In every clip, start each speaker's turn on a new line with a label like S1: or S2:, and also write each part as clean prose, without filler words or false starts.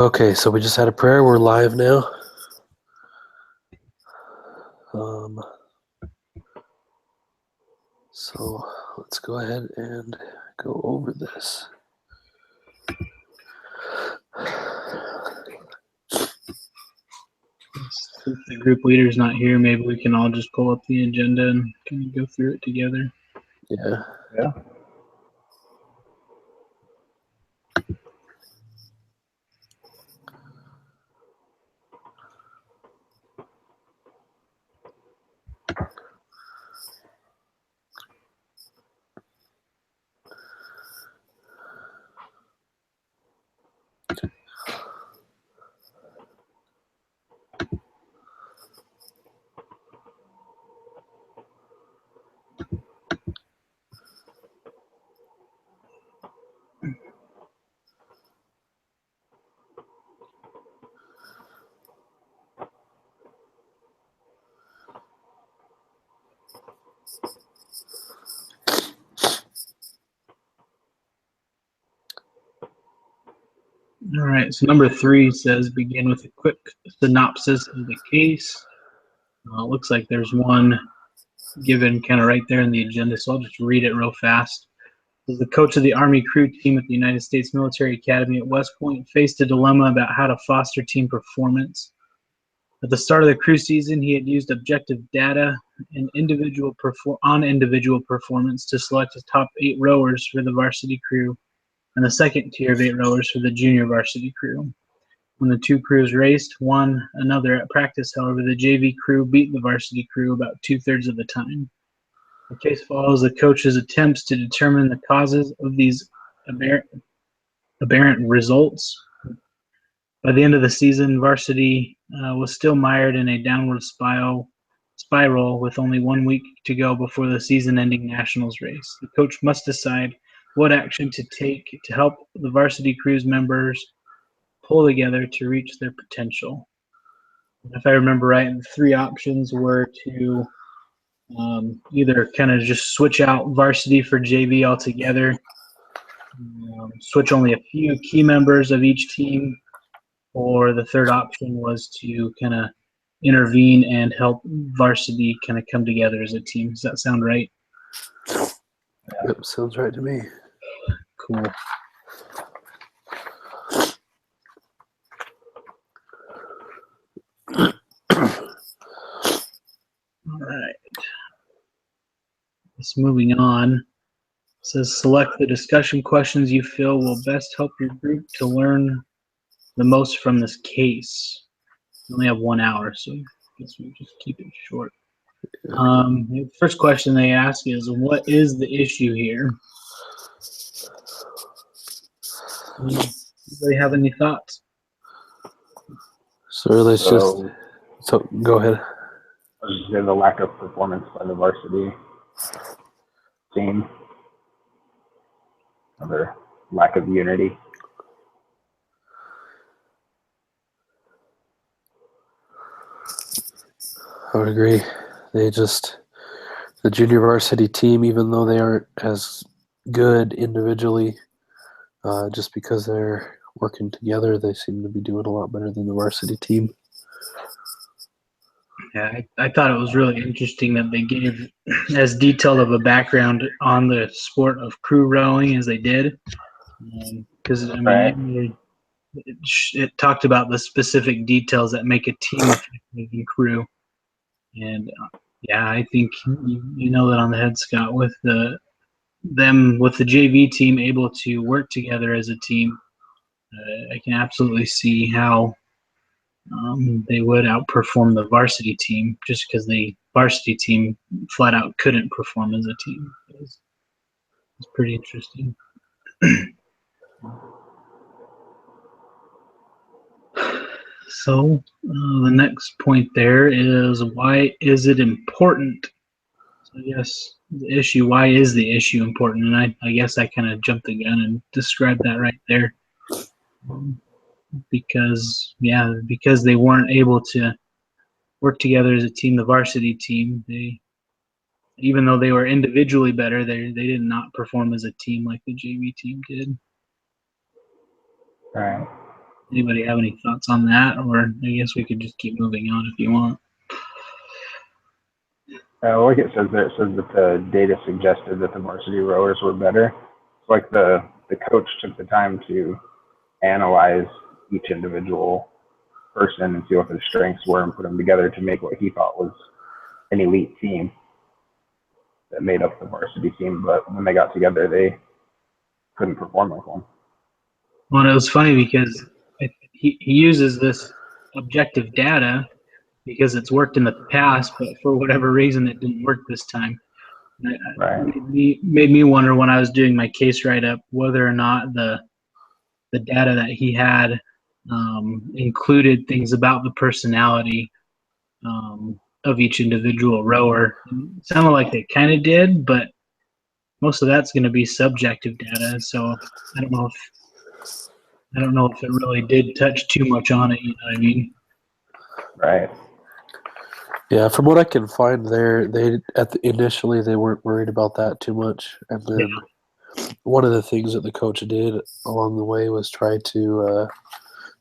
S1: Okay, so we just had a prayer. We're live now. So let's go ahead and go over this.
S2: Since the group leader's not here, maybe we can all just pull up the agenda and kind of go through it together.
S1: Yeah.
S3: Yeah.
S2: All right, so number 3 says begin with a quick synopsis of the case. Looks like there's one given kind of right there in the agenda, so I'll just read it real fast. The coach of the Army crew team at the United States Military Academy at West Point faced a dilemma about how to foster team performance. At the start of the crew season, he had used objective data and individual performance to select his top 8 rowers for the varsity crew and the second tier of 8 rowers for the junior varsity crew. When the two crews raced one another at practice, however, the JV crew beat the varsity crew about 2/3 of the time. The case follows the coach's attempts to determine the causes of these aberrant results. By the end of the season, varsity was still mired in a downward spiral with only 1 week to go before the season-ending nationals race. The coach must decide what action to take to help the varsity crew's members pull together to reach their potential. If I remember right, the 3 options were to either kind of just switch out varsity for JV altogether, switch only a few key members of each team, or the third option was to kind of intervene and help varsity kind of come together as a team. Does that sound right?
S1: Yep, sounds right to me.
S2: Cool. All right. Just moving on. It says select the discussion questions you feel will best help your group to learn the most from this case. We only have 1 hour, so I guess we just keep it short. The first question they ask is, what is the issue here? Anybody have any thoughts?
S1: So let's so go ahead.
S3: There's a lack of performance by the varsity team. Another lack of unity.
S1: I would agree. The junior varsity team, even though they aren't as good individually, just because they're working together, they seem to be doing a lot better than the varsity team.
S2: Yeah, I thought it was really interesting that they gave as detailed of a background on the sport of crew rowing as they did. Because, I mean, it talked about the specific details that make a team effective in crew. And, yeah, I think you know that on the head, Scott, with the JV team able to work together as a team, I can absolutely see how they would outperform the varsity team just because the varsity team flat out couldn't perform as a team. It's pretty interesting. So the next point there is, why is it important? So I guess the issue, why is the issue important? And I guess I kind of jumped the gun and described that right there. Because they weren't able to work together as a team, the varsity team, even though they were individually better, they did not perform as a team like the JV team did.
S3: Right.
S2: Anybody have any thoughts on that? Or I guess we could just keep moving on if you want.
S3: Like it says there, it says that the data suggested that the varsity rowers were better. It's like the coach took the time to analyze each individual person and see what their strengths were and put them together to make what he thought was an elite team that made up the varsity team. But when they got together, they couldn't perform like one.
S2: Well, it was funny because he uses this objective data because it's worked in the past, but for whatever reason, it didn't work this time.
S3: Right.
S2: It made me wonder when I was doing my case write-up whether or not the data that he had included things about the personality of each individual rower. It sounded like they kind of did, but most of that's going to be subjective data. So I don't know if it really did touch too much on it. You know what I mean?
S3: Right.
S1: Yeah, from what I can find there, initially they weren't worried about that too much, and then one of the things that the coach did along the way was try to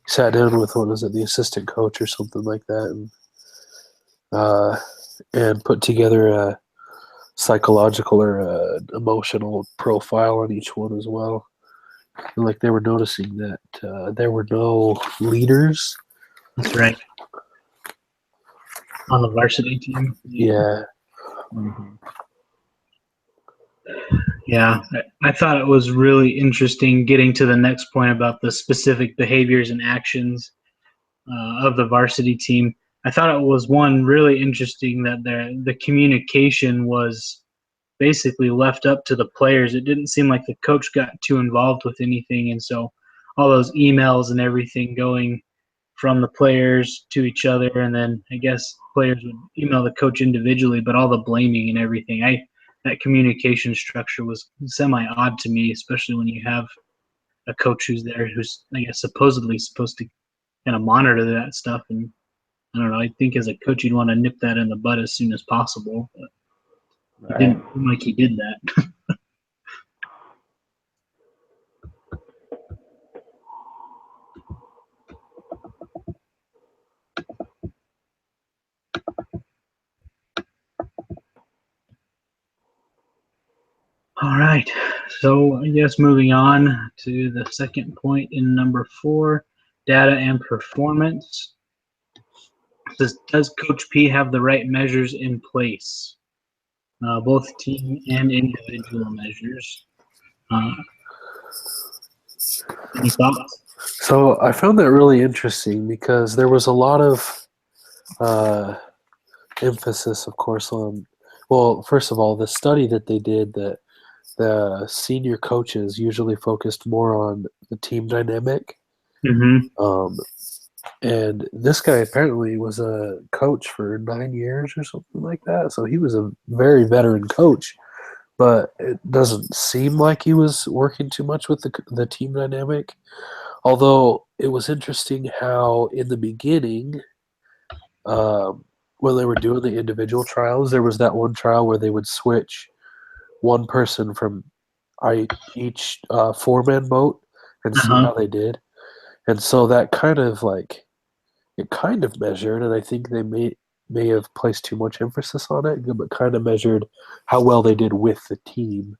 S1: sat down with the assistant coach or something like that, and put together a psychological or emotional profile on each one as well. And like they were noticing that there were no leaders.
S2: That's right. On the varsity team.
S1: Yeah.
S3: Mm-hmm.
S2: Yeah, I thought it was really interesting getting to the next point about the specific behaviors and actions of the varsity team. I thought it was really interesting that the communication was basically left up to the players. It didn't seem like the coach got too involved with anything, and so all those emails and everything going from the players to each other, and then I guess players would email the coach individually, but all the blaming and everything. That communication structure was semi odd to me, especially when you have a coach who's there who's, I guess, supposedly supposed to kind of monitor that stuff. And I don't know, I think as a coach you'd want to nip that in the bud as soon as possible. But it didn't seem like he did that. All right, so I guess moving on to the second point in number 4, data and performance. Does Coach P have the right measures in place? Both team and individual measures. Any thoughts?
S1: So I found that really interesting because there was a lot of emphasis, of course, on, well, first of all, the study that they did, that the senior coaches usually focused more on the team dynamic.
S2: Mm-hmm.
S1: And this guy apparently was a coach for 9 years or something like that. So he was a very veteran coach, but it doesn't seem like he was working too much with the team dynamic. Although it was interesting how in the beginning, when they were doing the individual trials, there was that one trial where they would switch one person from each four-man boat and see how they did. And so that kind of measured, and I think they may have placed too much emphasis on it, but kind of measured how well they did with the team.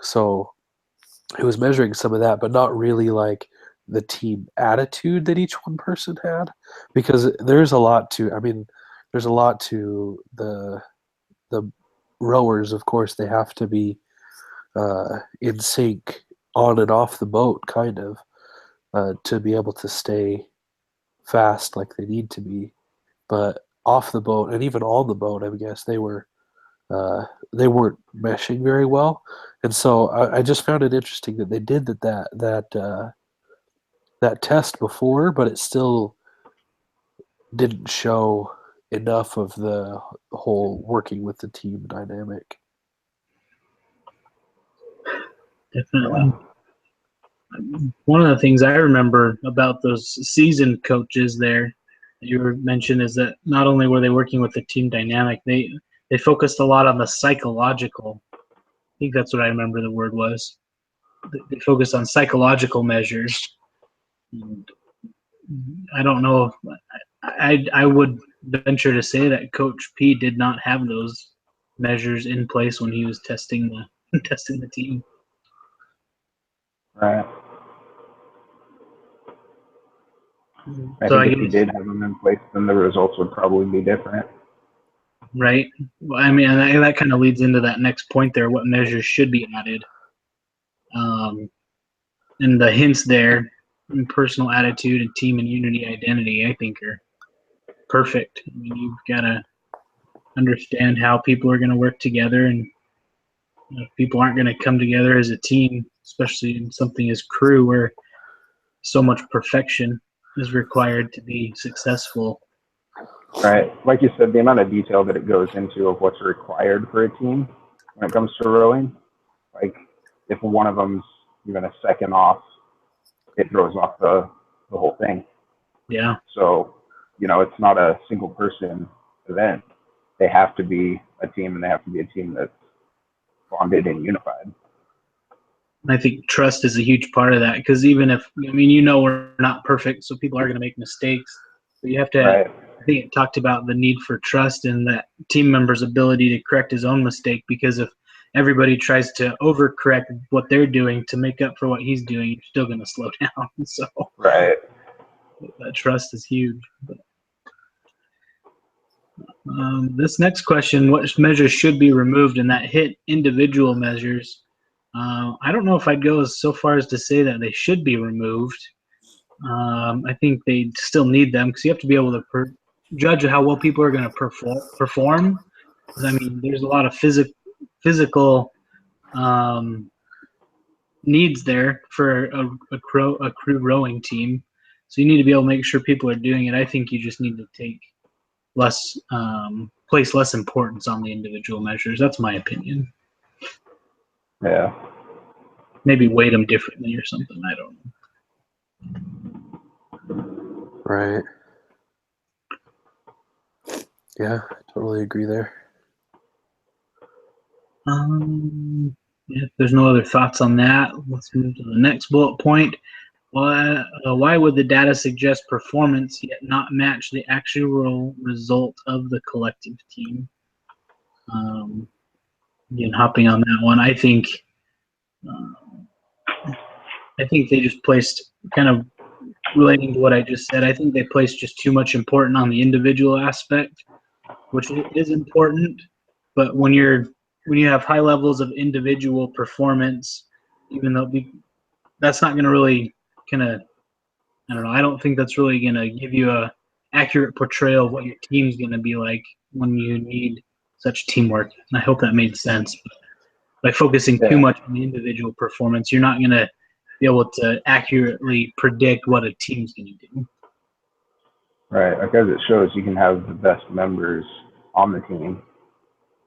S1: So it was measuring some of that, but not really like the team attitude that each one person had, because there's a lot to the rowers. Of course, they have to be in sync on and off the boat, kind of, to be able to stay fast like they need to be. But off the boat and even on the boat, I guess they weren't meshing very well. And so I just found it interesting that they did that test before, but it still didn't show enough of the whole working with the team dynamic.
S2: Definitely. One of the things I remember about those seasoned coaches there that you mentioned is that not only were they working with the team dynamic, they focused a lot on the psychological. I think that's what I remember the word was. They focused on psychological measures. And I don't know if I would venture to say that Coach P did not have those measures in place when he was testing the testing the team.
S3: Right. I
S2: So
S3: think
S2: I
S3: if he
S2: guess,
S3: did have them in place, then the results would probably be different.
S2: right? Well, I mean, and that kind of leads into that next point there. What measures should be added? And the hints there, personal attitude and team and unity identity, I think are perfect. I mean, you've got to understand how people are going to work together, and if people aren't going to come together as a team, especially in something as crew where so much perfection is required to be successful.
S3: Right. Like you said, the amount of detail that it goes into of what's required for a team when it comes to rowing, like if one of them's even a second off, it throws off the whole thing.
S2: Yeah.
S3: So, it's not a single person event. They have to be a team, and they have to be a team that's bonded and unified.
S2: I think trust is a huge part of that, because even if, I mean, we're not perfect, so people are going to make mistakes, but you have to,
S3: Right.
S2: I think it talked about the need for trust and that team member's ability to correct his own mistake, because if everybody tries to overcorrect what they're doing to make up for what he's doing, you're still going to slow down. So
S3: Right.
S2: that trust is huge. But, this next question, what measures should be removed, and that hit individual measures. I don't know if I'd go so far as to say that they should be removed. I think they still need them, because you have to be able to judge how well people are going to perform. I mean, there's a lot of physical needs there for a crew rowing team. So you need to be able to make sure people are doing it. I think you just need to place less importance on the individual measures. That's my opinion.
S3: Yeah.
S2: Maybe weight them differently or something. I don't know.
S1: Right. Yeah, I totally agree there.
S2: If there's no other thoughts on that, let's move to the next bullet point. Why would the data suggest performance yet not match the actual result of the collective team? Again, hopping on that one, I think they just placed, kind of relating to what I just said, I think they placed just too much importance on the individual aspect, which is important, but when you have high levels of individual performance, even though that's not going to really kind of, I don't know, I don't think that's really going to give you a accurate portrayal of what your team's going to be like when you need such teamwork. And I hope that made sense. But by focusing too much on the individual performance, you're not going to be able to accurately predict what a team's going to do.
S3: Right. Because it shows you can have the best members on the team,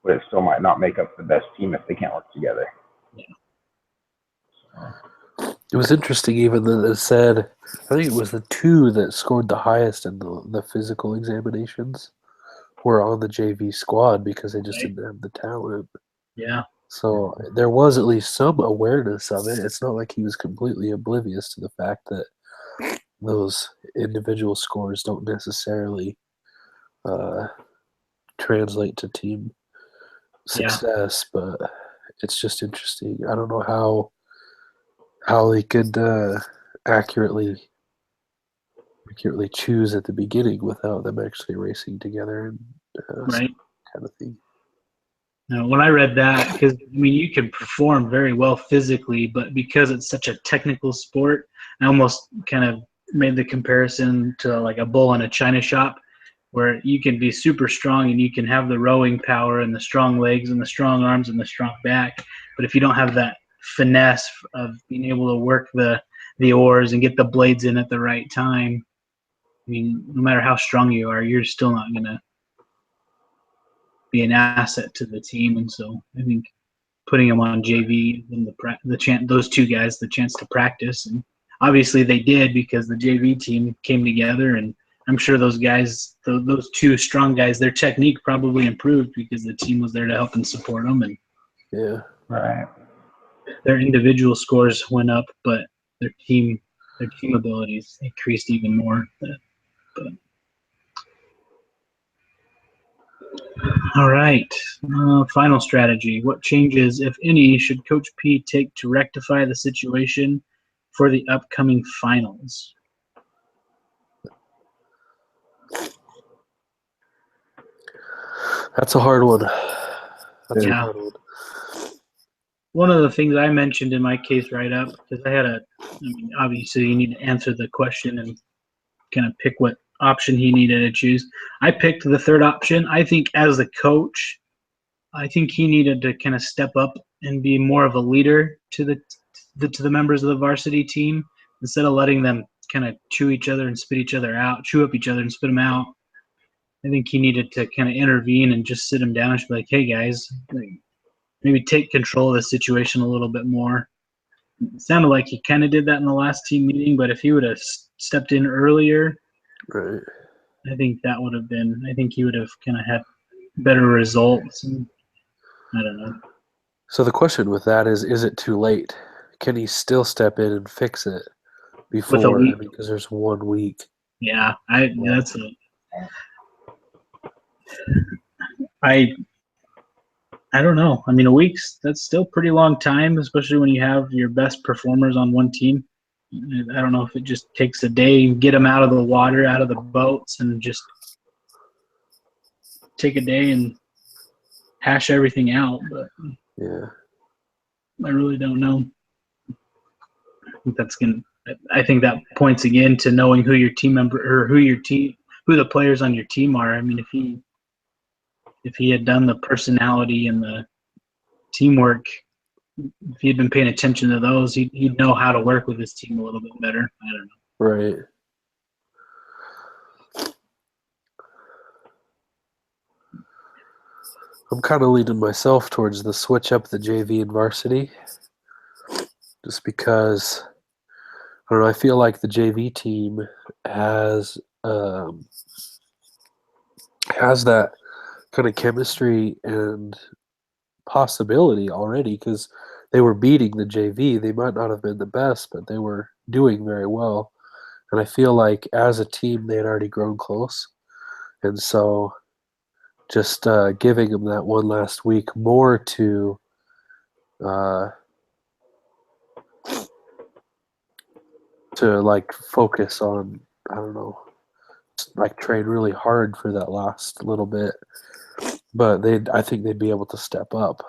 S3: but it still might not make up the best team if they can't work together.
S2: Yeah.
S1: It was interesting even that it said, I think it was the two that scored the highest in the physical examinations were on the JV squad because they just didn't have the talent.
S2: Yeah.
S1: So there was at least some awareness of it. It's not like he was completely oblivious to the fact that those individual scores don't necessarily translate to team success, but it's just interesting. I don't know how they could accurately choose at the beginning without them actually racing together and
S2: Right.
S1: kind of thing.
S2: Now, when I read that, because I mean, you can perform very well physically, but because it's such a technical sport, I almost kind of made the comparison to like a bull in a china shop, where you can be super strong and you can have the rowing power and the strong legs and the strong arms and the strong back, but if you don't have that finesse of being able to work the oars and get the blades in at the right time, I mean, no matter how strong you are, you're still not going to be an asset to the team. And so I think putting them on JV and those two guys the chance to practice, and obviously they did because the JV team came together, and I'm sure those guys, those two strong guys, their technique probably improved because the team was there to help and support them, and
S3: Right.
S2: their individual scores went up, but their team their team abilities increased even more. But all right, final strategy. What changes, if any, should Coach P take to rectify the situation for the upcoming finals?
S1: That's a hard one. That's a
S2: Yeah.
S1: hard one.
S2: One of the things I mentioned in my case write-up, because obviously you need to answer the question and kind of pick what option he needed to choose. I picked the third option. I think as a coach, I think he needed to kind of step up and be more of a leader to the members of the varsity team instead of letting them kind of chew up each other and spit them out. I think he needed to kind of intervene and just sit them down and be like, "Hey guys, maybe take control of the situation a little bit more." It sounded like he kind of did that in the last team meeting, but if he would have stepped in earlier,
S1: Right.
S2: I think he would have kind of had better results. And I don't know.
S1: So the question with that is it too late? Can he still step in and fix it
S2: With a
S1: before?
S2: week,
S1: Because there's 1 week.
S2: yeah, I don't know. I mean, a that's still pretty long time, especially when you have your best performers on one team. I don't know if it just takes a day, get them out of the water, out of the boats, and just take a day and hash everything out. But
S1: Yeah.
S2: I really don't know. I think that points again to knowing who your team member or who the players on your team are. I mean, if he had done the personality and the teamwork, if he had been paying attention to those, he'd know how to work with his team a little bit better. I don't know.
S1: Right. I'm kind of leaning myself towards the switch up the JV and varsity, just because I don't know. I feel like the JV team has that kind of chemistry and possibility already because they were beating the JV. They might not have been the best, but they were doing very well. And I feel like as a team, they had already grown close. And so just giving them that one last week more uh, to like focus on, I don't know, like train really hard for that last little bit. But I think they'd be able to step up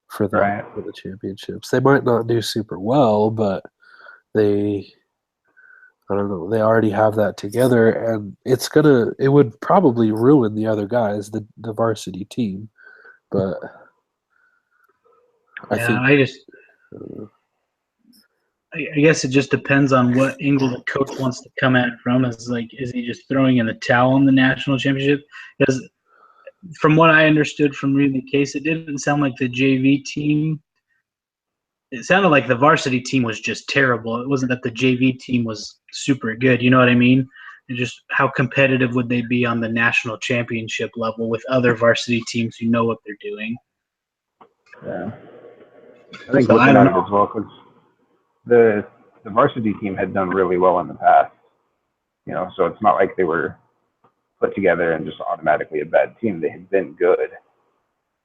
S1: for
S3: Right.
S1: the championships. They might not do super well, but they I don't know, they already have that together, and it would probably ruin the other guys, the varsity team. But I think
S2: I guess it just depends on what angle the coach wants to come at it from. Is he just throwing in the towel on the national championship? Because from what I understood from reading the case, it didn't sound like the JV team. It sounded like the varsity team was just terrible. It wasn't that the JV team was super good. You know what I mean? And just how competitive would they be on the national championship level with other varsity teams who know what they're doing?
S3: Yeah. I think
S2: So I
S3: looking
S2: don't
S3: at it
S2: know.
S3: as well, because the varsity team had done really well in the past, so it's not like they were put together and just automatically a bad team. They had been good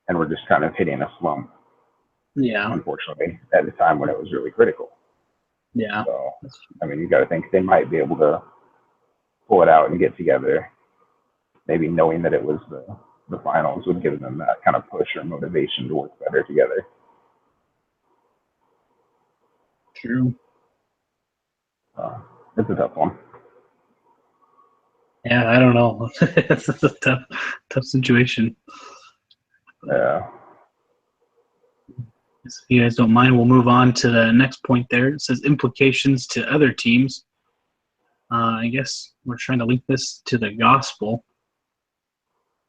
S3: and were just kind of hitting a slump,
S2: Yeah.
S3: unfortunately, at a time when it was really critical.
S2: Yeah.
S3: So, I mean, you got to think they might be able to pull it out and get together, maybe knowing that it was the finals would give them that kind of push or motivation to work better together.
S2: True.
S3: It's a tough one.
S2: Yeah, I don't know. It's a tough situation.
S3: Yeah.
S2: If you guys don't mind, we'll move on to the next point there. It says implications to other teams. I guess we're trying to link this to the gospel.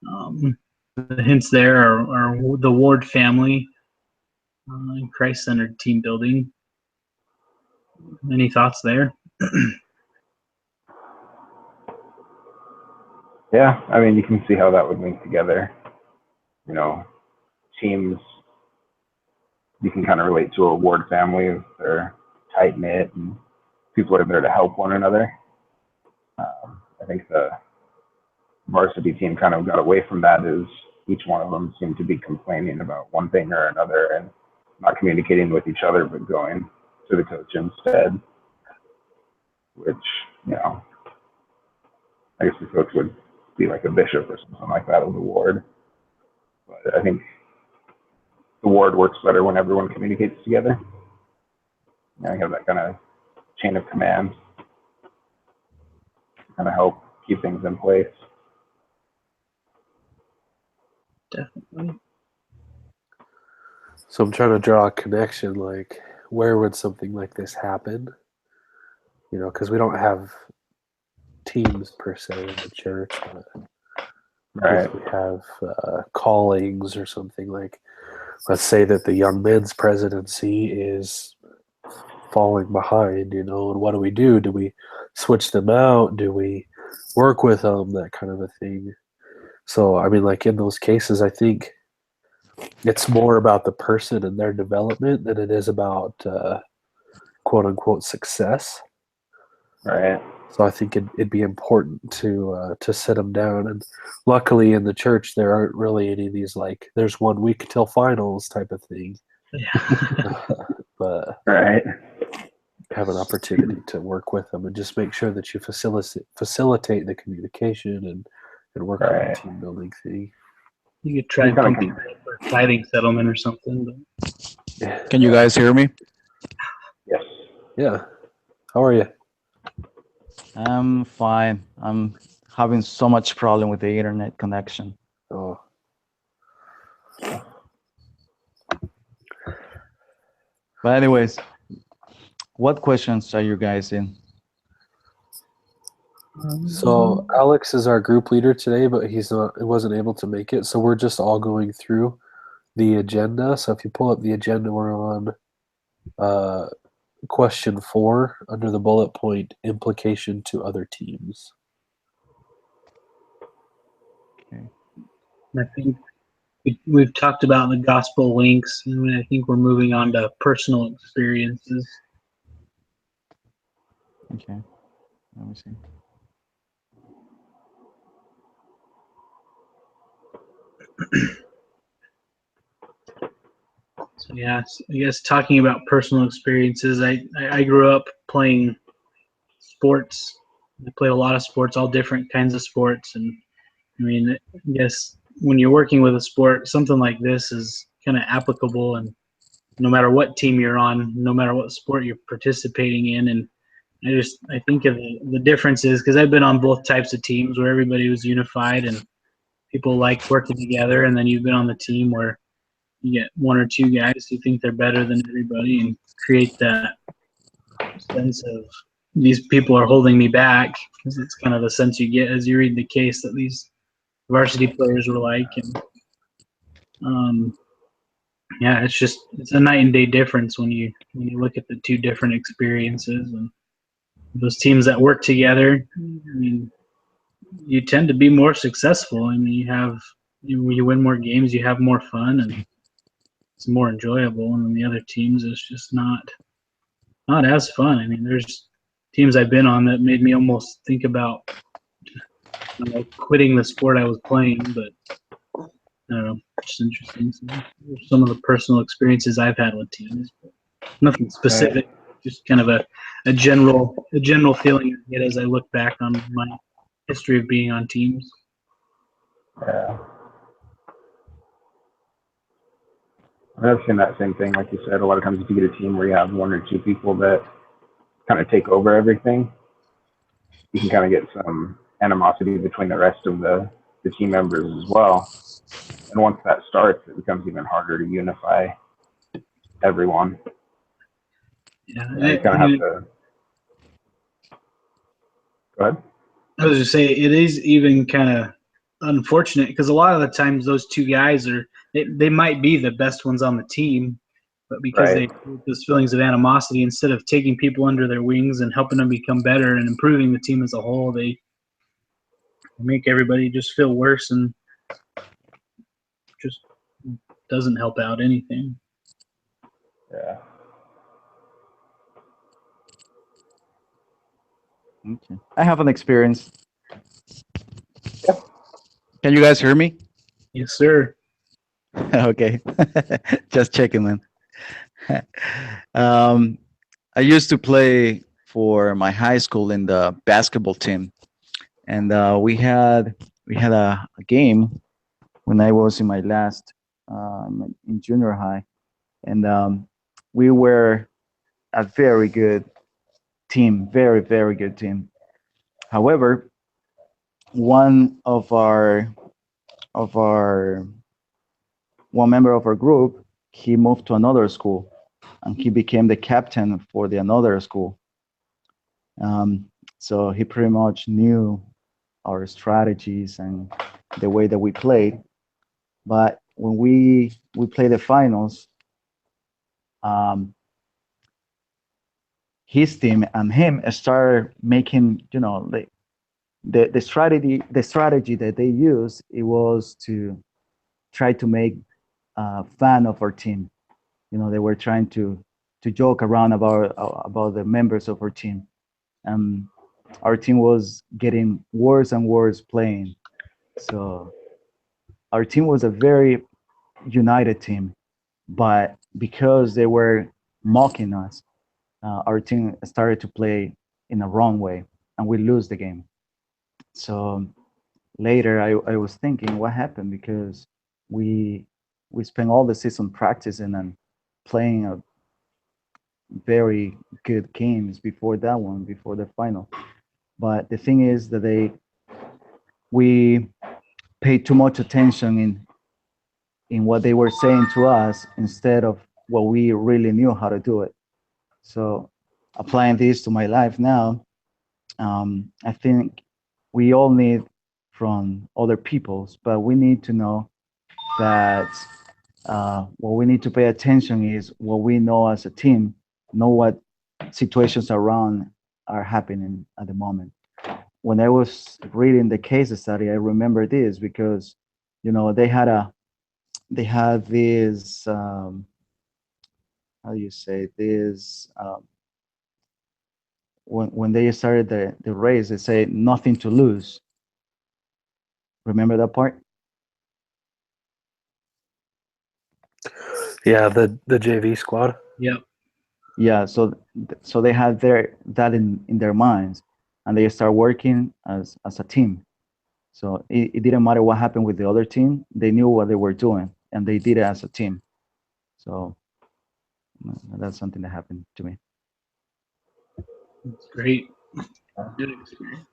S2: The hints there are the Ward family and Christ-centered team building. Any thoughts there?
S3: Yeah, I mean, you can see how that would link together. Teams you can kind of relate to a Ward family. They're tight knit and people are there to help one another. I think the varsity team kind of got away from that, as each one of them seemed to be complaining about one thing or another and not communicating with each other, but going to the coach instead, which, I guess the coach would be like a bishop or something like that of the ward. But I think the ward works better when everyone communicates together. You have that kind of chain of command, kind of help keep things in place.
S2: Definitely.
S1: So I'm trying to draw a connection, like where would something like this happen? Because we don't have teams per se in the church, but
S3: Right.
S1: if we have callings or something, like, let's say that the young men's presidency is falling behind, and what do we do? Do we switch them out? Do we work with them? That kind of a thing. So, I mean, like in those cases, I think it's more about the person and their development than it is about quote unquote success.
S3: Right.
S1: So I think it'd be important to sit them down. And luckily in the church, there aren't really any of these like there's 1 week till finals type of thing.
S2: Yeah.
S1: But
S3: Right.
S1: have an opportunity to work with them and just make sure that you facilitate the communication and work on the
S3: Right.
S1: team building thing.
S2: You could try and
S3: kinda
S2: pump people up for a tithing settlement or something. But
S4: Can you guys hear me?
S3: Yes.
S1: Yeah. How are you?
S4: I'm fine. I'm having so much problem with the internet connection.
S1: Oh,
S4: But anyways, what questions are you guys in?
S1: so Alex is our group leader today, but wasn't able to make it. So we're just all going through the agenda. So if you pull up the agenda, we're on question 4 under the bullet point implication to other teams.
S4: Okay.
S2: I think we've talked about the gospel links, and I think we're moving on to personal experiences.
S4: Okay. Let me see.
S2: So yeah, I guess talking about personal experiences, I grew up playing sports. I played a lot of sports, all different kinds of sports, and I mean, I guess when you're working with a sport, something like this is kind of applicable, and no matter what team you're on, no matter what sport you're participating in, and I think of the differences because I've been on both types of teams where everybody was unified and people liked working together, and then you've been on the team where you get 1 or 2 guys who think they're better than everybody and create that sense of these people are holding me back, because it's kind of the sense you get as you read the case that these varsity players were like. And yeah, it's a night and day difference when you look at the 2 different experiences. And those teams that work together, I mean, you tend to be more successful. I mean, you win more games, you have more fun, and it's more enjoyable. And then the other teams, it's just not as fun. I mean, there's teams I've been on that made me almost think about quitting the sport I was playing. But I don't know, just interesting. So some of the personal experiences I've had with teams, but nothing specific. Just kind of a general feeling I get as I look back on my history of being on teams.
S3: Yeah. I've seen that same thing, like you said. A lot of times, if you get a team where you have 1 or 2 people that kind of take over everything, you can kind of get some animosity between the rest of the team members as well. And once that starts, it becomes even harder to unify everyone.
S2: Yeah,
S3: You kind of have to. Go ahead.
S2: I was just say it is even kind of unfortunate because a lot of the times those 2 guys they might be the best ones on the team, but because they have those feelings of animosity, instead of taking people under their wings and helping them become better and improving the team as a whole, they make everybody just feel worse and just doesn't help out anything.
S3: Yeah.
S4: Okay. I have an experience.
S3: Yep.
S4: Can you guys hear me?
S2: Yes, sir.
S4: Okay. Just checking, man. um, I used to play for my high school in the basketball team, and we had a game when I was in my last in junior high, and we were a very good team, very very good team. However, one of our one member of our group, he moved to another school, and he became the captain for the another school. Um, so he pretty much knew our strategies and the way that we played. But when we played the finals, um, his team and him started making, the strategy that they used, it was to try to make fan of our team. They were trying to joke around about the members of our team. Um, our team was getting worse and worse playing. So our team was a very united team, but because they were mocking us, our team started to play in a wrong way, and we lose the game. So later, I was thinking, what happened? Because we we spent all the season practicing and playing a very good games before that one, before the final. But the thing is that we paid too much attention in what they were saying to us instead of what we really knew how to do it. So applying this to my life now, I think we all need from other people's, but we need to know that what we need to pay attention is what we know as a team, know what situations around are happening at the moment. When I was reading the case study, I remember this because, they had this, how do you say this, when they started the race, they say nothing to lose. Remember that part?
S1: Yeah, the JV squad.
S2: Yep.
S4: Yeah. So they had that in their minds, and they start working as a team. So it didn't matter what happened with the other team. They knew what they were doing, and they did it as a team. So that's something that happened to me.
S2: That's great. Good experience.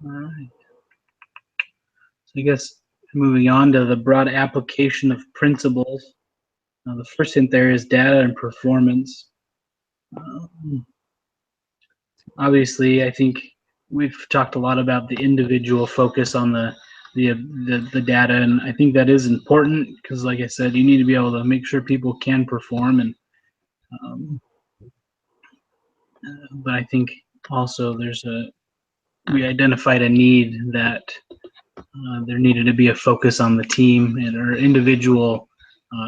S2: All right. So I guess moving on to the broad application of principles. The first hint there is data and performance. Um, Obviously, I think we've talked a lot about the individual focus on the data, and I think that is important because, like I said, you need to be able to make sure people can perform. And um, but I think also we identified a need that there needed to be a focus on the team and our individual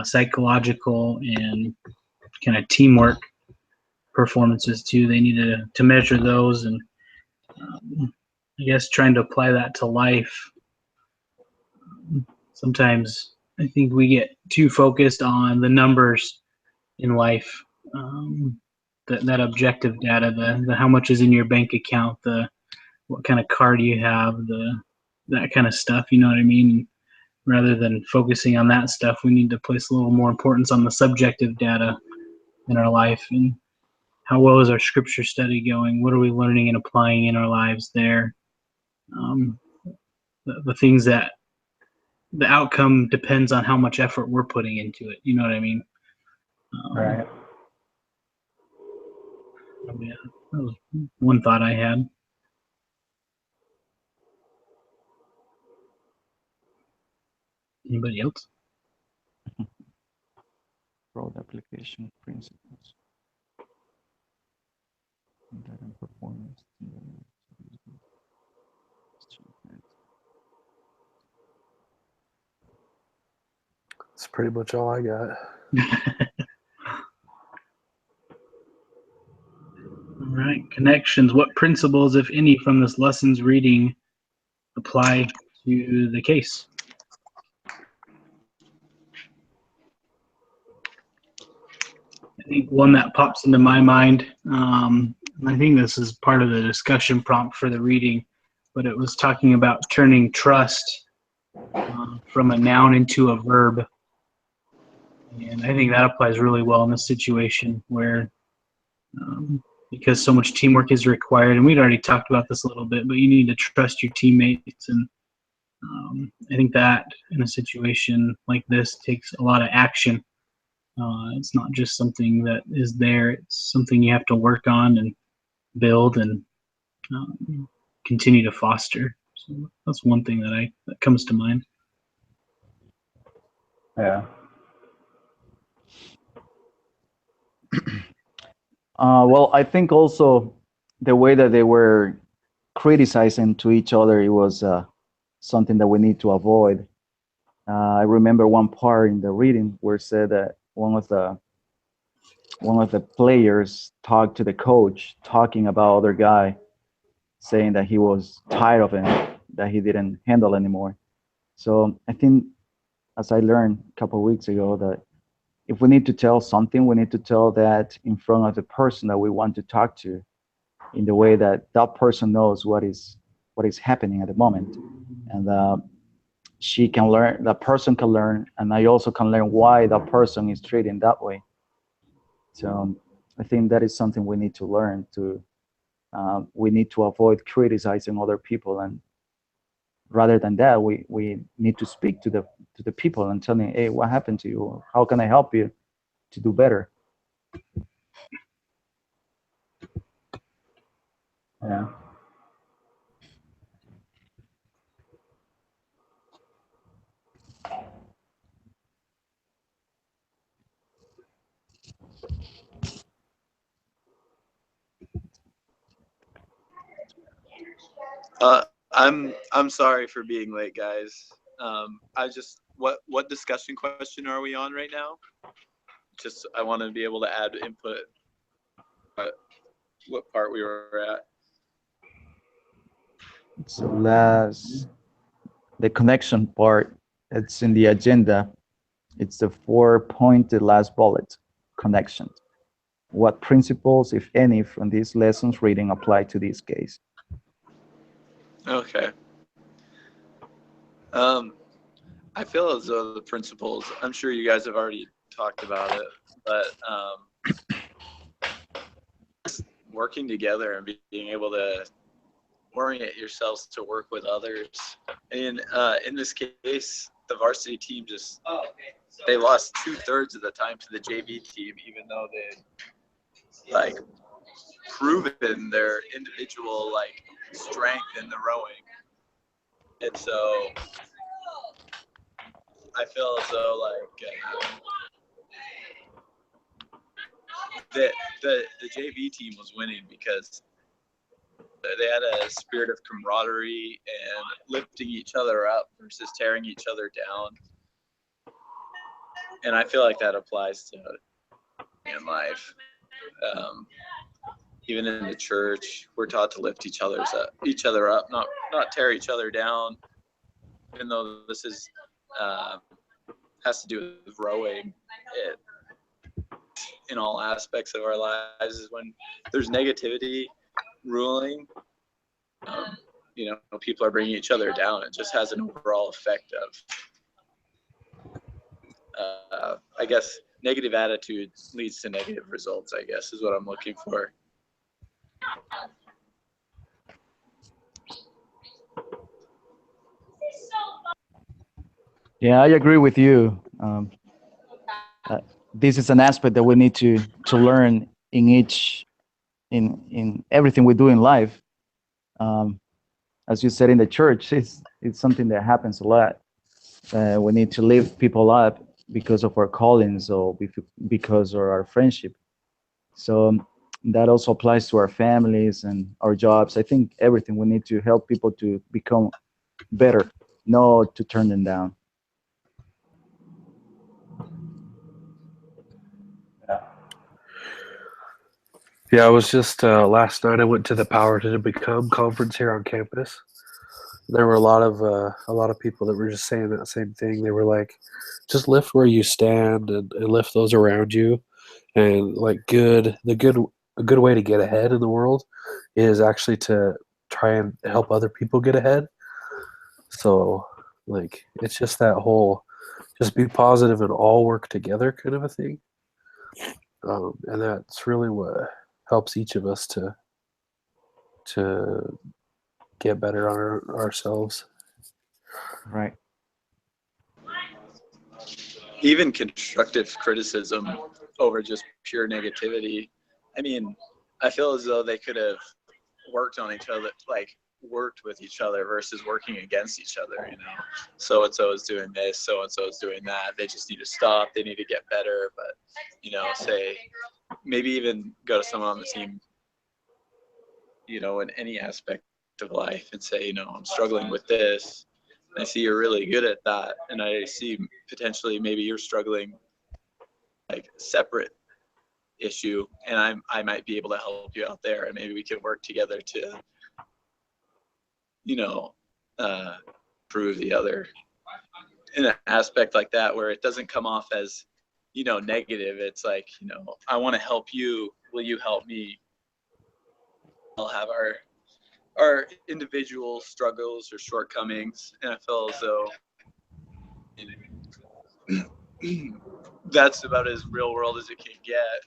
S2: psychological and kind of teamwork performances too. They needed to measure those, and I guess trying to apply that to life. Sometimes I think we get too focused on the numbers in life, that objective data, the how much is in your bank account, the what kind of car do you have, that kind of stuff. You know what I mean? Rather than focusing on that stuff, we need to place a little more importance on the subjective data in our life, and how well is our scripture study going? What are we learning and applying in our lives there? Um, the things that the outcome depends on how much effort we're putting into it. You know what I mean?
S3: Right.
S2: Yeah, that was one thought I had. Anybody else?
S4: Broad application principles. Data and performance.
S1: That's pretty much all I got.
S2: right, connections. What principles, if any, from this lesson's reading apply to the case? I think one that pops into my mind, and I think this is part of the discussion prompt for the reading, but it was talking about turning trust from a noun into a verb. And I think that applies really well in this situation where, because so much teamwork is required, and we'd already talked about this a little bit, but you need to trust your teammates. And I think that in a situation like this takes a lot of action. It's not just something that is there, it's something you have to work on and build and continue to foster. So that's one thing that comes to mind.
S3: Yeah.
S4: Well, I think also the way that they were criticizing to each other, it was something that we need to avoid. I remember one part in the reading where it said that one of the players talked to the coach, talking about other guy, saying that he was tired of him, that he didn't handle anymore. So I think, as I learned a couple of weeks ago, that if we need to tell something, we need to tell that in front of the person that we want to talk to, in the way that that person knows what is happening at the moment, and she can learn, that person can learn, and I also can learn why that person is treating that way. So I think that is something we need to learn to. We need to avoid criticizing other people, and rather than that, we need to speak to the people and tell them, hey, what happened to you? How can I help you to do better?
S3: Yeah.
S5: I'm sorry for being late, guys. I just what discussion question are we on right now? Just I want to be able to add input. What part we were at?
S4: So the connection part, it's in the agenda. It's the 4-pointed last bullet, connection. What principles, if any, from these lessons reading apply to this case?
S5: Okay. I feel as though the principles, I'm sure you guys have already talked about it, but working together and being able to orient yourselves to work with others. And in this case, the varsity team they lost 2/3 of the time to the JV team, even though they like proven their individual like strength in the rowing. And so I feel as though like the JV team was winning because they had a spirit of camaraderie and lifting each other up versus tearing each other down. And I feel like that applies to in life. Even in the church, we're taught to lift each other up, not tear each other down. Even though this is has to do with rowing, it in all aspects of our lives is when there's negativity ruling. People are bringing each other down. It just has an overall effect of, I guess, negative attitude leads to negative results, I guess, is what I'm looking for.
S4: Yeah, I agree with you. This is an aspect that we need to learn in everything we do in life. As you said, in the church, it's something that happens a lot. We need to lift people up because of our callings or because of our friendship. So that also applies to our families and our jobs. I think everything, we need to help people to become better, not to turn them down.
S3: Yeah.
S1: Yeah, I was just last night. I went to the Power to Become conference here on campus. There were a lot of people that were just saying that same thing. They were like, just lift where you stand and lift those around you, and like a good way to get ahead in the world is actually to try and help other people get ahead. So like it's just that whole just be positive and all work together kind of a thing. And that's really what helps each of us to get better on ourselves.
S4: Right.
S5: Even constructive criticism over just pure negativity. I mean, I feel as though they could have worked on each other, like worked with each other versus working against each other, you know. So and so is doing this, so and so is doing that. They just need to stop, they need to get better. But, you know, say maybe even go to someone on the team, you know, in any aspect of life and say, you know, I'm struggling with this. I see you're really good at that, and I see potentially maybe you're struggling like separate issue, and I might be able to help you out there, and maybe we can work together to, you know, prove the other in an aspect like that where it doesn't come off as, you know, negative. It's like, you know, I want to help you. Will you help me? I'll have our individual struggles or shortcomings, and I feel as though that's about as real world as it can get.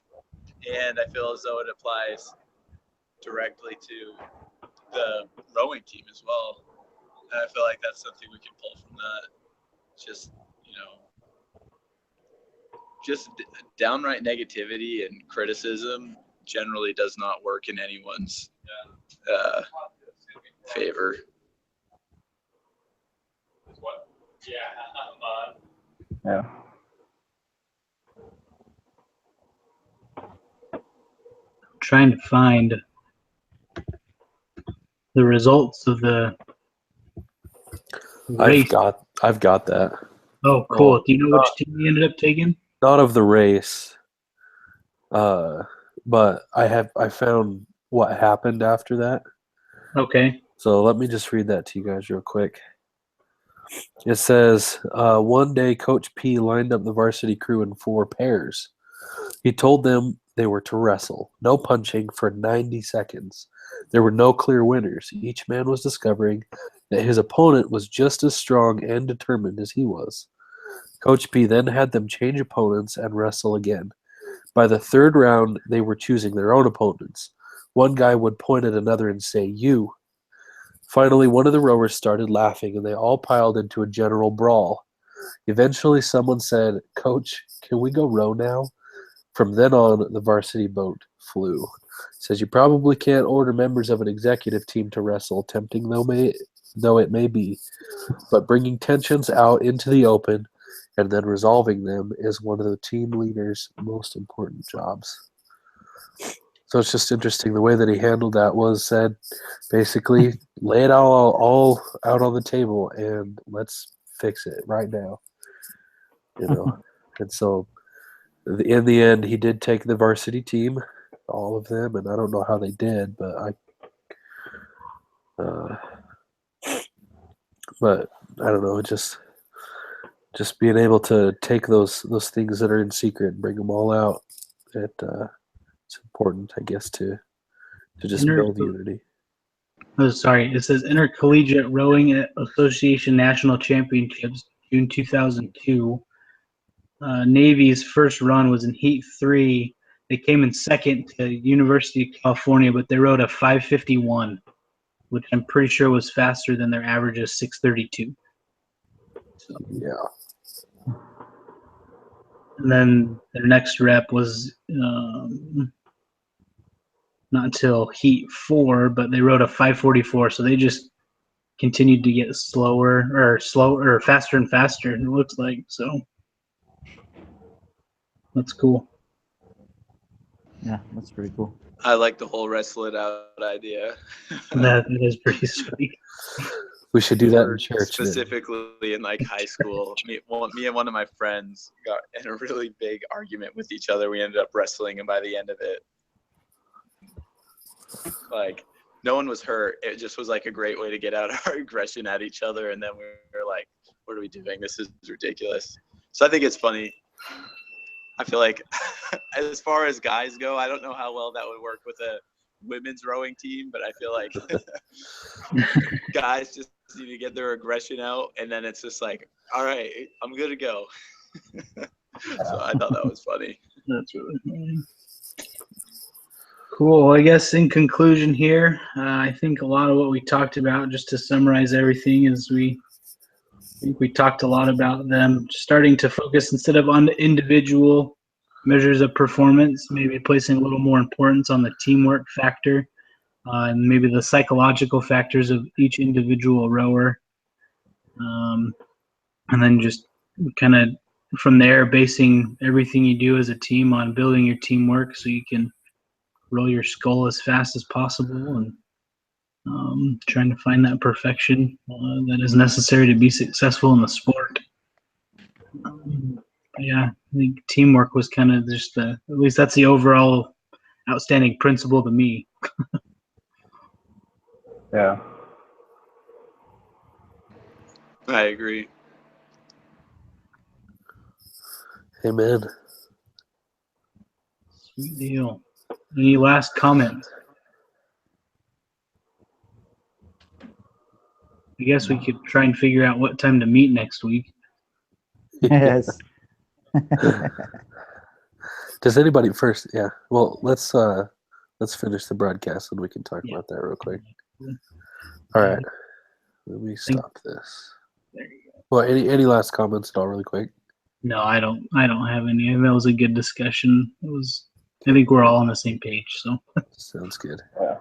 S5: And I feel as though it applies directly to the rowing team as well. And I feel like that's something we can pull from that. Just, you know, just downright negativity and criticism generally does not work in anyone's favor.
S3: Yeah.
S2: Trying to find the results of the race.
S1: I've got that.
S2: Oh, cool. Do you know which team you ended up taking?
S1: Not of the race, but I found what happened after that.
S2: Okay.
S1: So let me just read that to you guys real quick. It says, one day Coach P lined up the varsity crew in 4 pairs. He told them they were to wrestle, no punching for 90 seconds. There were no clear winners. Each man was discovering that his opponent was just as strong and determined as he was. Coach P then had them change opponents and wrestle again. By the 3rd round, they were choosing their own opponents. One guy would point at another and say, "You." Finally, one of the rowers started laughing, and they all piled into a general brawl. Eventually, someone said, "Coach, can we go row now?" From then on, the varsity boat flew. It says you probably can't order members of an executive team to wrestle, tempting though it may be, but bringing tensions out into the open and then resolving them is one of the team leader's most important jobs. So it's just interesting the way that he handled that was said, basically, lay it all out on the table and let's fix it right now. You know, and so in the end, he did take the varsity team, all of them, and I don't know how they did, but I don't know, just being able to take those things that are in secret and bring them all out. It's important, I guess, to just build unity.
S2: Oh, sorry. It says Intercollegiate Rowing Association National Championships, June 2002. Navy's first run was in Heat 3. They came in second to University of California, but they rowed a 5:51, which I'm pretty sure was faster than their average of 6:32. So,
S1: Yeah.
S2: and then their next rep was not until Heat 4, but they rowed a 5:44. So they just continued to get slower or faster and faster. It looks like so. That's cool.
S4: Yeah, that's pretty coal.
S5: I like the whole wrestle it out idea.
S2: That is pretty sweet.
S1: We should do that in church.
S5: Specifically in like high school, me and one of my friends got in a really big argument with each other. We ended up wrestling, and by the end of it, Like, no one was hurt. It just was like a great way to get out our aggression at each other. And then we were like, what are we doing? This is ridiculous. So I think it's funny. I feel like as far as guys go, I don't know how well that would work with a women's rowing team, but I feel like guys just need to get their aggression out, and then it's just like, all right, I'm good to go. So I thought that was funny.
S2: That's really funny. Cool. I guess in conclusion here, I think a lot of what we talked about, just to summarize everything, is I think we talked a lot about them starting to focus instead of on the individual measures of performance, maybe placing a little more importance on the teamwork factor, and maybe the psychological factors of each individual rower. And then just kind of from there, basing everything you do as a team on building your teamwork so you can roll your skull as fast as possible, and trying to find that perfection that is necessary to be successful in the sport. Yeah, I think teamwork was kind of just at least that's the overall outstanding principle to me.
S3: Yeah.
S5: I agree.
S1: Amen.
S2: Sweet deal. Any last comments? I guess we could try and figure out what time to meet next week.
S4: Yes.
S1: Does anybody first? Yeah. Well, let's finish the broadcast and we can talk about that real quick. All right. Let me stop this.
S2: There you go.
S1: Well, any last comments at all, really quick?
S2: No, I don't have any. That was a good discussion. I think we're all on the same page. So
S1: Sounds good.
S3: Yeah.